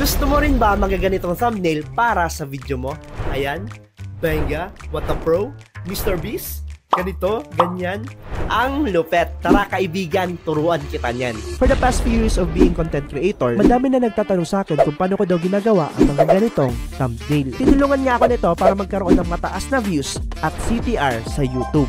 Gusto mo rin ba magaganitong thumbnail para sa video mo? Ayan, Benga, what a pro, Mr. Beast, ganito, ganyan. Ang lupet. Tara kaibigan, turuan kita niyan. For the past few years of being content creator, madami na nagtatanong sa akin kung paano ko daw ginagawa ang mga ganitong thumbnail. Tinulungan niya ako nito para magkaroon ng mataas na views at CTR sa YouTube.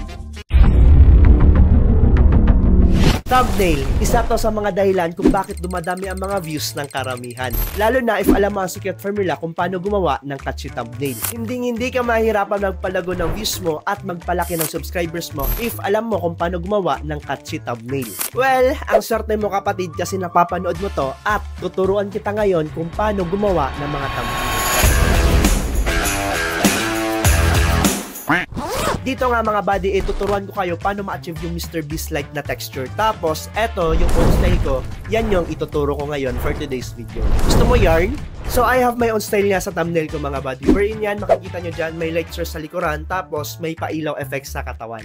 Thumbnail, isa to sa mga dahilan kung bakit dumadami ang mga views ng karamihan. Lalo na if alam mo ang secret formula kung paano gumawa ng catchy thumbnail. Hindi ka mahirapan magpalago ng views mo at magpalaki ng subscribers mo if alam mo kung paano gumawa ng catchy thumbnail. Well, ang swerte mo kapatid kasi napapanood mo to at tuturuan kita ngayon kung paano gumawa ng mga thumbnail. Dito nga mga buddy, tuturuan ko kayo paano ma-achieve yung Mr. Beast-like na texture. Tapos, eto, yung own style ko, yan yung ituturo ko ngayon for today's video. Gusto mo yarn? So, I have my own style nga sa thumbnail ko mga buddy. Wherein yan, makikita nyo dyan, may light source sa likuran, tapos may pailaw effects sa katawan.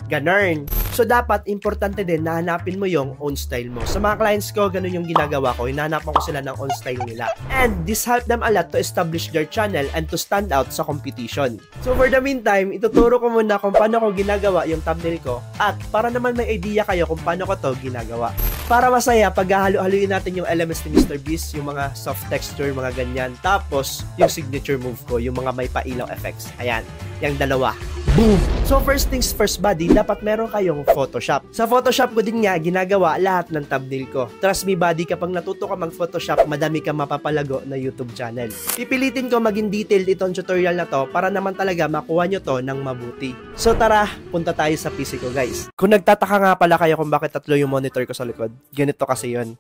Ganun. So, dapat importante din na hanapin mo yung own style mo. Sa mga clients ko, ganun yung ginagawa ko. Hinahanapan ko sila ng own style nila. And this helped them a lot to establish their channel and to stand out sa competition. So, for the meantime, ituturo ko muna kung paano ko ginagawa yung thumbnail ko at para naman may idea kayo kung paano ko to ginagawa. Para masaya, paghahalo-haluin natin yung elements ni Mr. Beast, yung mga soft texture, mga ganyan. Tapos, yung signature move ko, yung mga may pailaw effects. Ayan, yung dalawa. Boom! So first things first buddy, dapat meron kayong Photoshop. Sa Photoshop ko din nga ginagawa lahat ng thumbnail ko. Trust me buddy, kapag natuto ka mag-Photoshop, madami kang mapapalago na YouTube channel. Pipilitin ko maging detailed itong tutorial na to para naman talaga makuha nyo to ng mabuti. So tara, punta tayo sa PC ko guys. Kung nagtataka nga pala kayo kung bakit tatlo yung monitor ko sa likod, ganito kasi yun.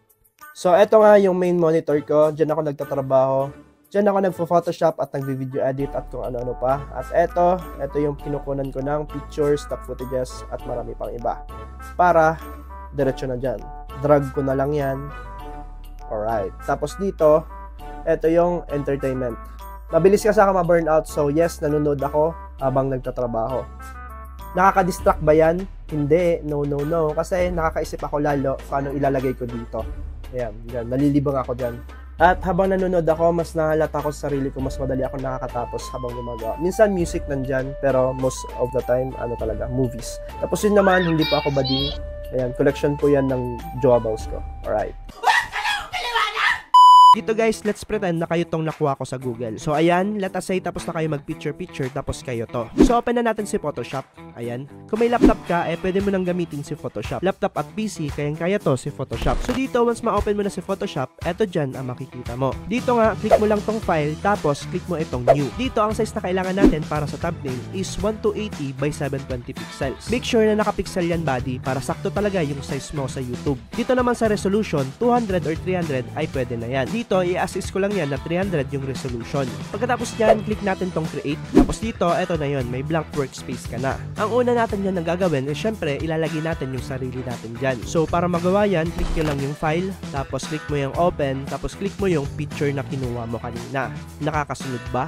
So eto nga yung main monitor ko, dyan ako nagtatrabaho. Diyan ako nagpo-Photoshop at nagvi-video edit at kung ano-ano pa. At eto yung kinukunan ko ng pictures, stock footages at marami pang iba. Para diretso na dyan. Drag ko na lang yan. Alright. Tapos dito, eto yung entertainment. Mabilis kasi ako ma-burnout. So yes, nanonood ako habang nagtatrabaho. Nakaka-distract ba yan? Hindi. No. Kasi nakakaisip ako lalo kung anong ilalagay ko dito. Ayan, dyan. Nalilibang ako dyan. At habang nanonood ako, mas nahalata ko sa sarili ko, mas madali ako nakakatapos habang gumagawa. Minsan music nandyan, pero most of the time, talaga, movies. Tapos yun naman, hindi pa ako bading. Ayan, collection po yan ng Jowa Bows ko. Alright. Dito guys, let's pretend na kayo tong nakuha ko sa Google. So ayan, let us say tapos na kayo mag-picture tapos kayo to. So open na natin si Photoshop. Ayan. Kung may laptop ka, pwede mo nang gamitin si Photoshop. Laptop at PC, kaya to si Photoshop. So dito, once ma-open mo na si Photoshop, eto dyan ang makikita mo. Dito nga, click mo lang tong file, tapos click mo itong new. Dito, ang size na kailangan natin para sa thumbnail is 1280 by 720 pixels. Make sure na nakapixel yan buddy para sakto talaga yung size mo sa YouTube. Dito naman sa resolution, 200 or 300 ay pwede na yan. Dito, i-assist ko lang yan na 300 yung resolution. Pagkatapos dyan, click natin tong create. Tapos dito, eto na yon, may blank workspace ka na. Ang una natin yan na gagawin is syempre, ilalagay natin yung sarili natin dyan. So, para magawa yan, click nyo lang yung file, tapos click mo yung open, tapos click mo yung picture na kinuha mo kanina. Nakakasunod ba?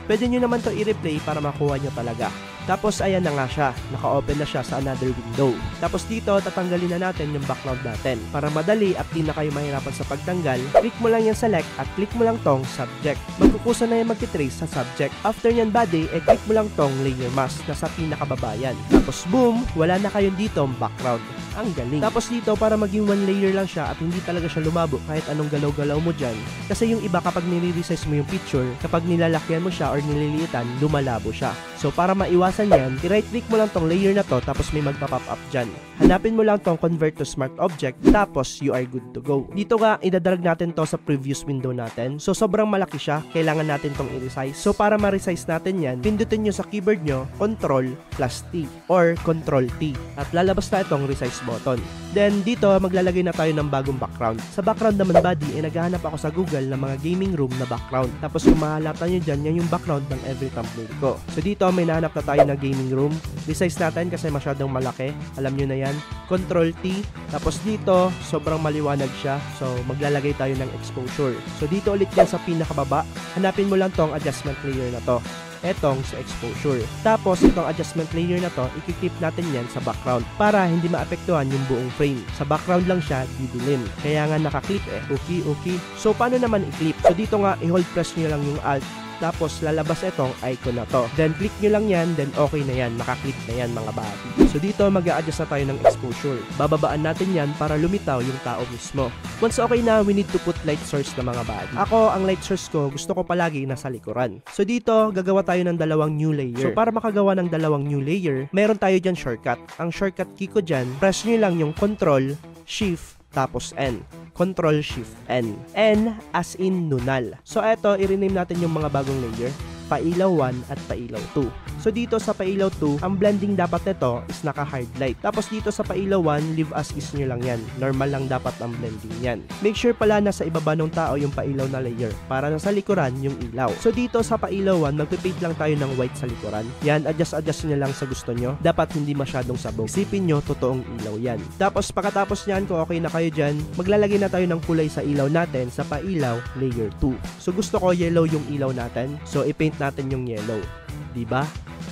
Pwede nyo naman to i-replay para makuha nyo talaga. Tapos ayan na nga siya, naka-open na siya sa another window. Tapos dito, tatanggalin na natin yung background natin. Para madali at di na kayo mahirapan sa pagtanggal, click mo lang yung select at click mo lang tong subject. Magkukusa na yung magtitrace sa subject. After nyan buddy, click mo lang tong layer mask na sa pinakababayan. Tapos boom, wala na kayong dito background. Ang galing. Tapos dito, para maging one layer lang siya at hindi talaga siya lumabo kahit anong galaw-galaw mo dyan. Kasi yung iba kapag nire-resize mo yung picture, kapag nilalakyan mo siya or nililiitan, lumalabo siya. So para maiwasan yan, i-right click mo lang tong layer na to tapos may magpa-pop up dyan. Hanapin mo lang tong convert to smart object tapos you are good to go. Dito nga, idadrag natin to sa previous window natin. So sobrang malaki siya, kailangan natin tong i-resize. So para ma-resize natin yan, pindutin nyo sa keyboard nyo, Ctrl plus T or Ctrl T. At lalabas na itong resize button. Then dito, maglalagay na tayo ng bagong background. Sa background naman buddy, naghahanap ako sa Google ng mga gaming room na background. Tapos kung mahalata nyo dyan, yan yung background ng every thumbnail ko. So dito, may nahanap na tayo na gaming room. Resize natin kasi masyadong malaki. Alam nyo na yan. Ctrl T. Tapos dito, sobrang maliwanag siya. So maglalagay tayo ng exposure. So dito ulit yan sa pinakababa. Hanapin mo lang tong adjustment layer na to. etong sa exposure. Tapos itong adjustment layer na to, i-clip natin yan sa background para hindi maapektuhan yung buong frame. Sa background lang siya didilim. Kaya nga naka-clip Okay. So paano naman i-clip? So dito nga i-hold press nyo lang yung Alt. Tapos lalabas itong icon na to. Then click nyo lang yan, then okay na yan. Naka-clip na yan mga buddy. So dito mag-a-adjust na tayo ng exposure. Bababaan natin yan para lumitaw yung tao mismo. Once okay na, we need to put light source na mga buddy. Ako, ang light source ko, gusto ko palagi nasa likuran. So dito, gagawa tayo ng dalawang new layer. So para makagawa ng dalawang new layer, meron tayo dyan shortcut. Ang shortcut key ko dyan, press nyo lang yung Control, Shift, tapos N. Control Shift N. N as in nunal. So eto, i-rename natin yung mga bagong layer. Pailaw 1 at Pailaw 2. So dito sa Pailaw 2, ang blending dapat nito is naka-hard light. Tapos dito sa Pailaw 1, leave as is nyo lang yan. Normal lang dapat ang blending yan. Make sure pala nasa ibaba ng tao yung pailaw na layer para nasa likuran yung ilaw. So dito sa Pailaw 1, magpipaint lang tayo ng white sa likuran. Yan, adjust nyo lang sa gusto nyo. Dapat hindi masyadong sabog. Isipin nyo, totoong ilaw yan. Tapos pagkatapos nyan, kung okay na kayo dyan, maglalagay na tayo ng kulay sa ilaw natin sa Pailaw layer 2. So gusto ko yellow yung ilaw natin. So i-paint natin yung yellow. Diba?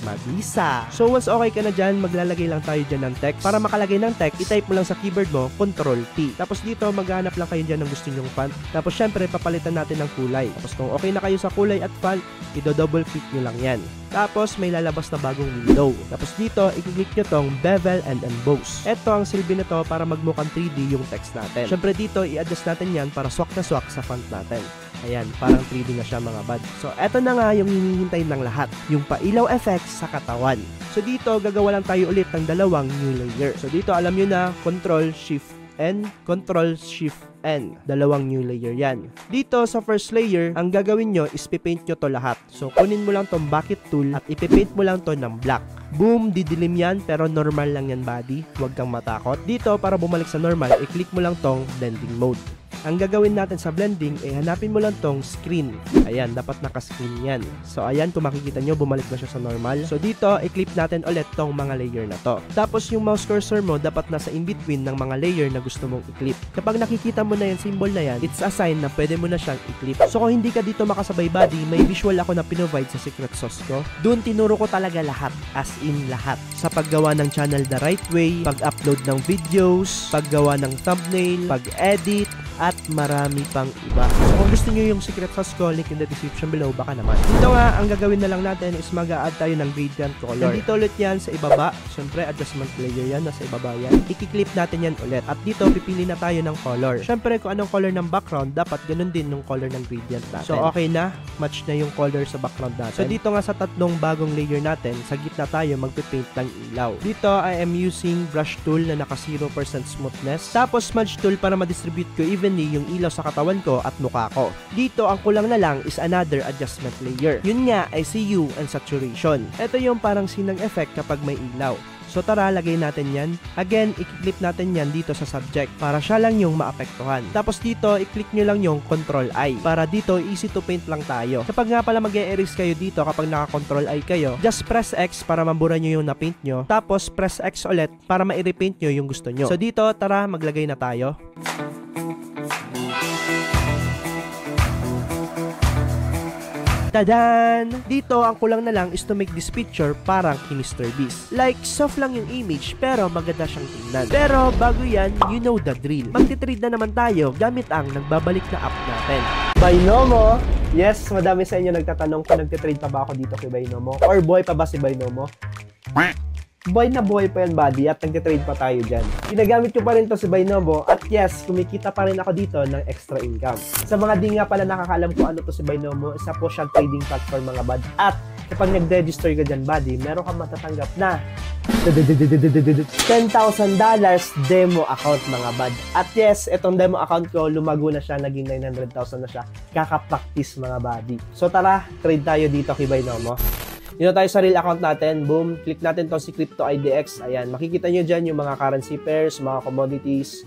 Mabisa. So once okay ka na dyan, maglalagay lang tayo dyan ng text. Para makalagay ng text, i-type mo lang sa keyboard mo, Ctrl-T. Tapos dito, maghanap lang kayo dyan ng gusto nyong font. Tapos syempre, papalitan natin ng kulay. Tapos kung okay na kayo sa kulay at font, i-double click nyo lang yan. Tapos may lalabas na bagong window. Tapos dito, i-click nyo tong Bevel and Emboss. Ito ang silbi nito para magmukhang 3D yung text natin. Syempre dito, i-adjust natin yan para swak na swak sa font natin. Ayan, parang 3D na siya mga bad. So, eto na nga yung hinihintay ng lahat. Yung pailaw effects sa katawan. So, dito, gagawa lang tayo ulit ng dalawang new layer. So, dito, alam nyo na, Ctrl-Shift-N, Ctrl-Shift-N. Dalawang new layer yan. Dito, sa first layer, ang gagawin nyo is pipaint nyo to lahat. So, kunin mo lang tong bucket tool at ipipaint mo lang to ng black. Boom, didilim yan, pero normal lang yan body. Huwag kang matakot. Dito, para bumalik sa normal, i-click mo lang tong blending mode. Ang gagawin natin sa blending, hanapin mo lang tong screen. Ayan, dapat naka-screen yan. So, ayan, kung makikita nyo, bumalik na siya sa normal. So, dito, i-clip natin ulit tong mga layer na to. Tapos, yung mouse cursor mo, dapat nasa in-between ng mga layer na gusto mong i-clip. Kapag nakikita mo na yung symbol na yan, it's a sign na pwede mo na siyang i-clip. So, kung hindi ka dito makasabay body, may visual ako na pinovide sa secret sauce ko. Doon, tinuro ko talaga lahat. As in, lahat. Sa paggawa ng channel the right way, pag-upload ng videos, paggawa ng thumbnail, pag-edit, at marami pang iba. So kung gusto nyo yung secret sauce ko, link in the description below, baka naman. Dito nga, ang gagawin na lang natin is mag-a-add tayo ng gradient color. Dito ulit yan sa ibaba. Siyempre, adjustment layer yan, nasa ibaba yan. I-clip natin yan ulit. At dito, pipili na tayo ng color. Siyempre, kung anong color ng background, dapat ganun din yung color ng gradient natin. So okay na, match na yung color sa background natin. So dito nga sa tatlong bagong layer natin, sa gitna tayo magpipaint ng ilaw. Dito, I am using brush tool na naka 0% smoothness. Tapos smudge tool para ma-distribute ko evenly yung ilaw sa katawan ko at mukha ko. Dito, ang kulang na lang is another adjustment layer. Yun nga ay si hue and saturation. Ito yung parang sinang effect kapag may ilaw. So tara, lagay natin yan. Again, i-clip natin yan dito sa subject para siya lang yung maapektuhan. Tapos dito, i-click nyo lang yung Control-I para dito, easy to paint lang tayo. Kapag nga pala mag-e-erase kayo dito, kapag naka-Control-I kayo, just press X para mabura nyo yung na-paint nyo. Tapos press X ulit para ma-repaint nyo yung gusto nyo. So dito, tara, maglagay na tayo. Tadan! Dito, ang kulang na lang is to make this picture parang kay Mr. Beast. Like, soft lang yung image, pero maganda siyang tingnan. Pero, bago yan, you know the drill. Magtitrade na naman tayo gamit ang nagbabalik na app natin. Binomo! Yes, madami sa inyo nagtatanong kung nagtitrade pa ba ako dito kay Binomo? Or boy pa ba si Binomo? Boy na boy pa yan, buddy, at nagtitrade pa tayo dyan. Ginagamit ko pa rin to si Binomo, at yes, kumikita pa rin ako dito ng extra income. Sa mga di nga pala nakakalam ko ano to si Binomo, isa po siyang trading platform mga bad. At kapag nag-register ka dyan, buddy, meron kang matatanggap na $10,000 demo account mga bad. At yes, itong demo account ko, lumago na siya, naging 900,000 na siya. Kaka-practice mga buddy. So tara, trade tayo dito kay Binomo. Dito tayo sa real account natin, boom, click natin to si Crypto IDX, ayan, makikita nyo dyan yung mga currency pairs, mga commodities,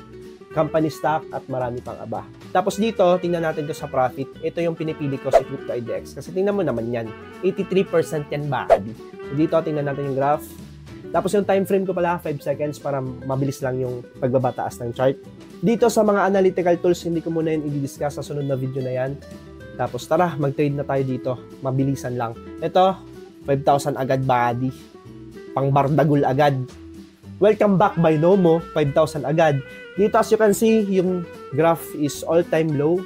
company stock, at marami pang aba. Tapos dito, tingnan natin to sa profit, ito yung pinipili ko si Crypto IDX, kasi tingnan mo naman yan, 83% yan body. So dito, tingnan natin yung graph, tapos yung time frame ko pala, 5 seconds, para mabilis lang yung pagbabataas ng chart. Dito sa mga analytical tools, hindi ko muna yun i-discuss sa sunod na video na yan. Tapos tara, mag-trade na tayo dito, mabilisan lang. Ito, 5,000 agad body. Pang bardagul agad. Welcome back Binomo, 5,000 agad. Dito as you can see, yung graph is all-time low.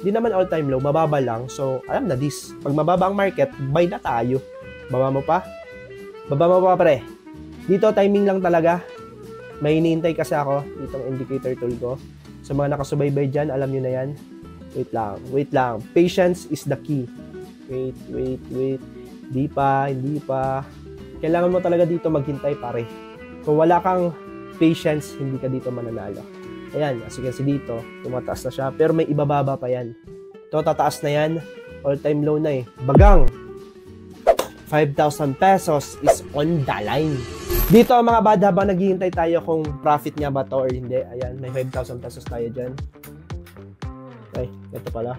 Di naman all-time low, mababa lang. So, alam na this. Pag mababa ang market, buy na tayo. Baba mo pa? Baba mo pa, pre. Dito, timing lang talaga. May hinihintay kasi ako. Dito ang indicator tool ko. Sa mga nakasubaybay dyan, alam nyo na yan. Wait lang. Patience is the key. Wait. Hindi pa. Kailangan mo talaga dito maghintay, pare. Kung wala kang patience, hindi ka dito mananalo. Ayan, as you can see dito, tumataas na siya. Pero may ibababa pa yan. Ito, tataas na yan. All-time low na eh. Bagang! 5,000 pesos is on the line. Dito mga bad, habang naghihintay tayo kung profit nga ba to or hindi. Ayan, may 5,000 pesos tayo dyan. Ay, ito pala.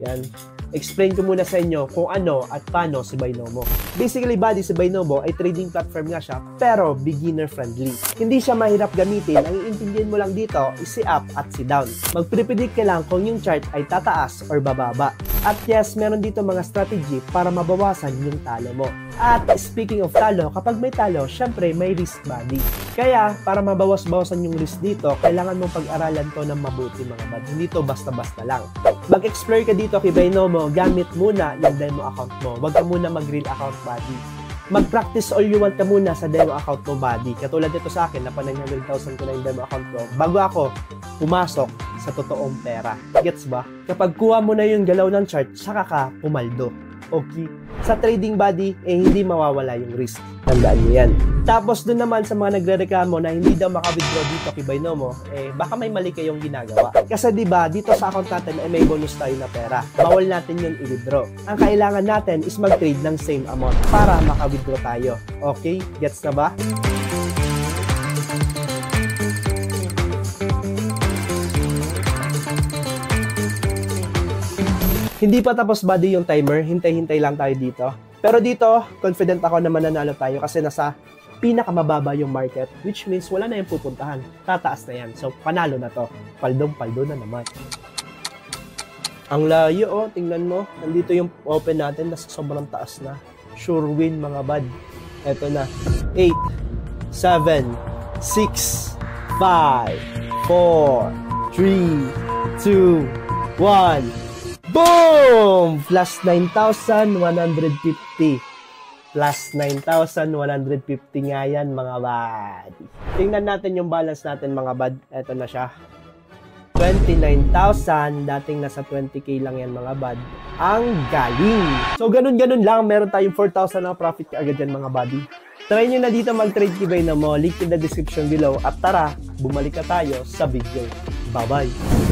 Yan. Explain ko muna sa inyo kung ano at paano si Binomo. Basically, buddy, si Binomo ay trading platform nga siya, pero beginner friendly. Hindi siya mahirap gamitin. Ang iintindihan mo lang dito is si up at si down. Magpre-predict ka lang kung yung chart ay tataas or bababa. At yes, meron dito mga strategy para mabawasan yung talo mo. At speaking of talo, kapag may talo, syempre may risk, buddy. Kaya, para mabawas-bawasan yung risk dito, kailangan mong pag-aralan to ng mabuti mga bad. Hindi to basta-basta lang. Mag-explore ka dito kay Binomo, gamit muna yung demo account mo. Huwag ka muna mag-real account, buddy. Mag-practice all you want ka muna sa demo account mo, buddy. Katulad dito sa akin, na pa 900,000 ko na yung demo account ko. Bago ako pumasok sa totoong pera. Gets ba? Kapag kuha mo na yung galaw ng chart, saka ka pumaldo. Okay? Sa trading, buddy, hindi mawawala yung risk. Tandaan nyo yan. Tapos doon naman sa mga nagre-reklamo na hindi daw maka-withdraw dito kay Binomo, baka may mali kayong ginagawa. Kasi diba, dito sa account natin ay may bonus tayo na pera. Bawal natin yun i-withdraw. Ang kailangan natin is mag-trade ng same amount para maka-withdraw tayo. Okay? Gets na ba? Hindi pa tapos, buddy, yung timer. Hintay-hintay lang tayo dito. Pero dito, confident ako na mananalo tayo kasi nasa pinakamababa yung market, which means wala na yung pupuntahan. Tataas na yan. So, panalo na to. Paldong-paldo na naman. Ang layo, oh. Tingnan mo. Nandito yung open natin. Nasa sobrang taas na. Sure win, mga bad. Eto na. 8, 7, 6, 5, 4, 3, 2, 1. Boom! Plus 9,150. Plus 9,150 nga yan, mga bad. Tingnan natin yung balance natin, mga bad. Eto na siya. 29,000. Dating nasa 20k lang yan, mga bad. Ang galing! So, ganun-ganun lang. Meron tayong 4,000 na profit agad yan, mga buddy. Try nyo na dito mag-trade kay Binomo. Link in the description below. At tara, bumalik ka tayo sa video. Bye-bye!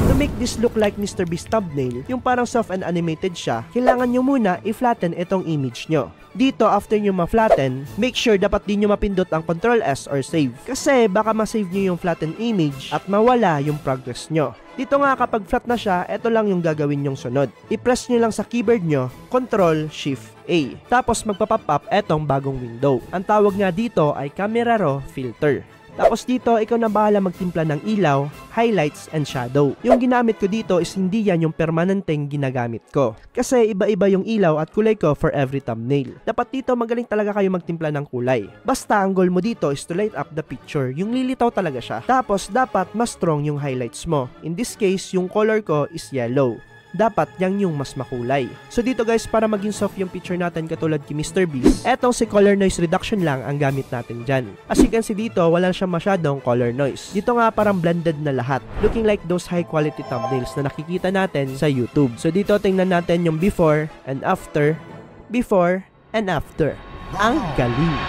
To make this look like Mr. Beast thumbnail, yung parang soft and animated siya, kailangan nyo muna i-flatten itong image nyo. Dito, after nyo ma-flatten, make sure dapat di nyo mapindot ang Ctrl S or save. Kasi baka ma-save nyo yung flatten image at mawala yung progress nyo. Dito nga kapag flat na siya, ito lang yung gagawin nyong sunod. I-press nyo lang sa keyboard nyo, Ctrl Shift A. Tapos magpa-pop up etong bagong window. Ang tawag nga dito ay Camera Raw Filter. Tapos dito, ikaw na bahala magtimpla ng ilaw, highlights, and shadow. Yung ginamit ko dito is hindi yan yung permanenteng ginagamit ko. Kasi iba-iba yung ilaw at kulay ko for every thumbnail. Dapat dito magaling talaga kayo magtimpla ng kulay. Basta ang goal mo dito is to light up the picture. Yung lilitaw talaga siya. Tapos dapat mas strong yung highlights mo. In this case, yung color ko is yellow. Dapat yang yung mas makulay. So dito guys, para maging soft yung picture natin katulad kay Mr. Beast, etong si color noise reduction lang ang gamit natin dyan. As you can see dito, wala siyang masyadong color noise. Dito nga parang blended na lahat. Looking like those high quality thumbnails na nakikita natin sa YouTube. So dito tingnan natin yung before and after. Before and after. Ang galing!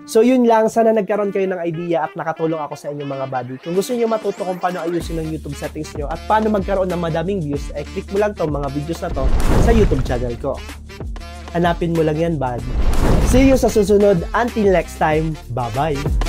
So yun lang, sana nagkaroon kayo ng idea at nakatulong ako sa inyong mga buddy. Kung gusto niyo matuto kung paano ayusin ang YouTube settings nyo at paano magkaroon ng madaming views, click mo lang tong mga videos na to sa YouTube channel ko. Hanapin mo lang yan, buddy. See you sa susunod. Until next time, bye-bye!